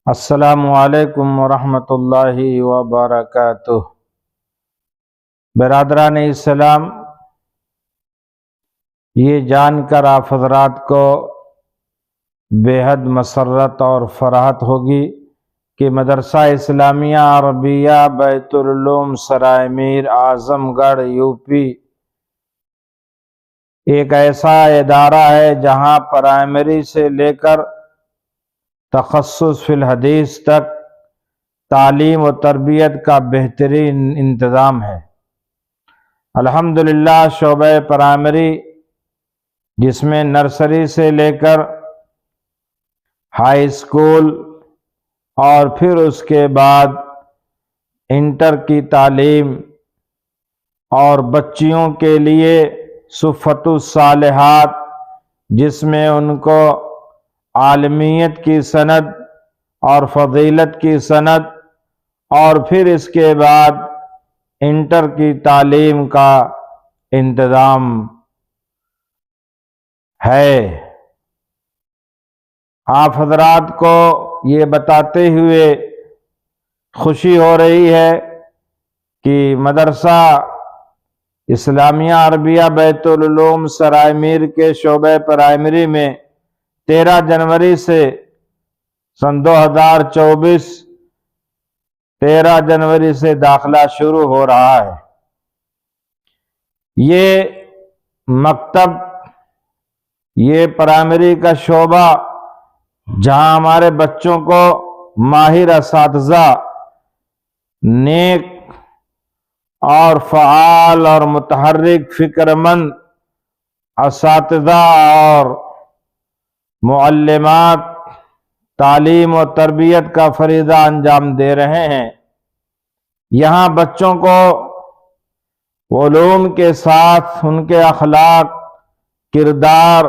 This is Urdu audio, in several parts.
السلام علیکم ورحمۃ اللہ وبرکاتہ۔ برادران اسلام، یہ جان کر آپ حضرات کو بے حد مسرت اور فرحت ہوگی کہ مدرسہ اسلامیہ عربیہ بیت العلوم سرائے میر اعظم گڑھ یوپی ایک ایسا ادارہ ہے جہاں پرائمری سے لے کر تخصص فی الحدیث تک تعلیم و تربیت کا بہترین انتظام ہے۔ الحمدللہ شعبہ پرائمری، جس میں نرسری سے لے کر ہائی اسکول اور پھر اس کے بعد انٹر کی تعلیم، اور بچیوں کے لیے صفت الصالحات، جس میں ان کو عالمیت کی سند اور فضیلت کی سند، اور پھر اس کے بعد انٹر کی تعلیم کا انتظام ہے۔ آپ حضرات کو یہ بتاتے ہوئے خوشی ہو رہی ہے کہ مدرسہ اسلامیہ عربیہ بیت العلوم سرائے میر کے شعبہ پرائمری میں 13 جنوری سے سن 2024 13 جنوری سے داخلہ شروع ہو رہا ہے۔ یہ مکتب، یہ پرائمری کا شعبہ، جہاں ہمارے بچوں کو ماہر اساتذہ، نیک اور فعال اور متحرک فکر مند اساتذہ اور معلمات تعلیم و تربیت کا فریضہ انجام دے رہے ہیں۔ یہاں بچوں کو علوم کے ساتھ ان کے اخلاق، کردار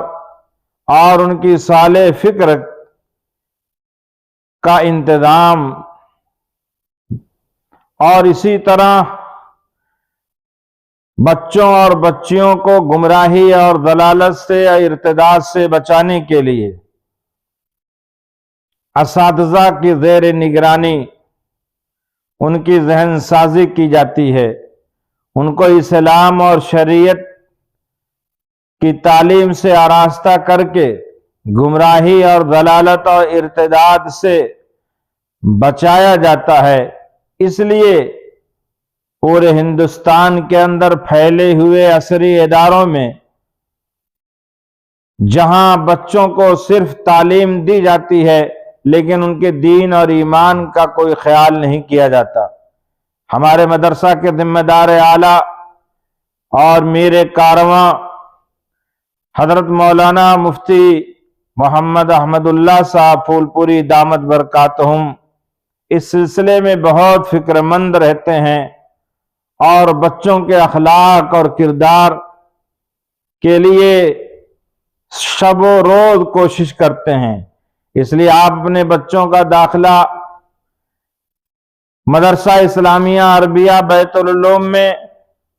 اور ان کی صالح فکر کا انتظام، اور اسی طرح بچوں اور بچیوں کو گمراہی اور ضلالت سے یا ارتداد سے بچانے کے لیے اساتذہ کی زیر نگرانی ان کی ذہن سازی کی جاتی ہے، ان کو اسلام اور شریعت کی تعلیم سے آراستہ کر کے گمراہی اور ضلالت اور ارتداد سے بچایا جاتا ہے۔ اس لیے پورے ہندوستان کے اندر پھیلے ہوئے عصری اداروں میں، جہاں بچوں کو صرف تعلیم دی جاتی ہے لیکن ان کے دین اور ایمان کا کوئی خیال نہیں کیا جاتا، ہمارے مدرسہ کے ذمہ دار اعلیٰ اور میر کارواں حضرت مولانا مفتی محمد احمد اللہ صاحب پھول پوری دامت برکاتہم اس سلسلے میں بہت فکر مند رہتے ہیں اور بچوں کے اخلاق اور کردار کے لیے شب و روز کوشش کرتے ہیں۔ اس لیے آپ اپنے بچوں کا داخلہ مدرسہ اسلامیہ عربیہ بیت العلوم میں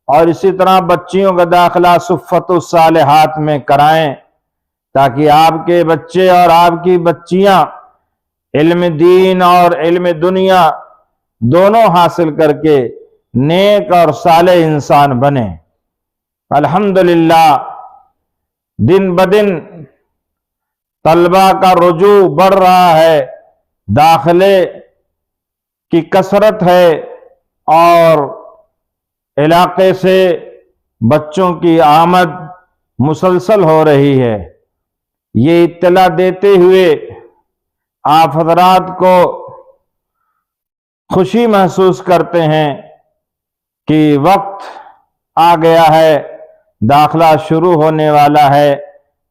اور اسی طرح بچیوں کا داخلہ صفت الصالحات میں کرائیں، تاکہ آپ کے بچے اور آپ کی بچیاں علم دین اور علم دنیا دونوں حاصل کر کے نیک اور صالح انسان بنے۔ الحمدللہ دن بدن طلبہ کا رجوع بڑھ رہا ہے، داخلے کی کثرت ہے، اور علاقے سے بچوں کی آمد مسلسل ہو رہی ہے۔ یہ اطلاع دیتے ہوئے آپ حضرات کو خوشی محسوس کرتے ہیں کہ وقت آ گیا ہے، داخلہ شروع ہونے والا ہے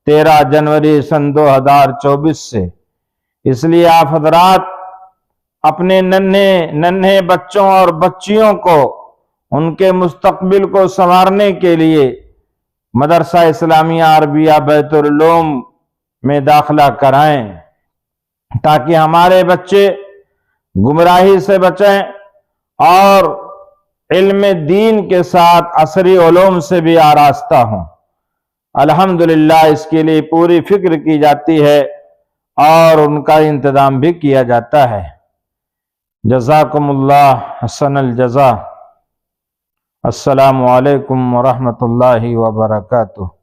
13 جنوری سن 2024 سے۔ اس لیے آپ حضرات اپنے ننھے بچوں اور بچیوں کو ان کے مستقبل کو سنوارنے کے لیے مدرسہ اسلامیہ عربیہ بیت العلوم میں داخلہ کرائیں، تاکہ ہمارے بچے گمراہی سے بچیں اور علم دین کے ساتھ عصری علوم سے بھی آراستہ ہوں۔ الحمدللہ اس کے لیے پوری فکر کی جاتی ہے، اور ان کا انتظام بھی کیا جاتا ہے۔ جزاکم اللہ حسن الجزا۔ السلام علیکم ورحمۃ اللہ وبرکاتہ۔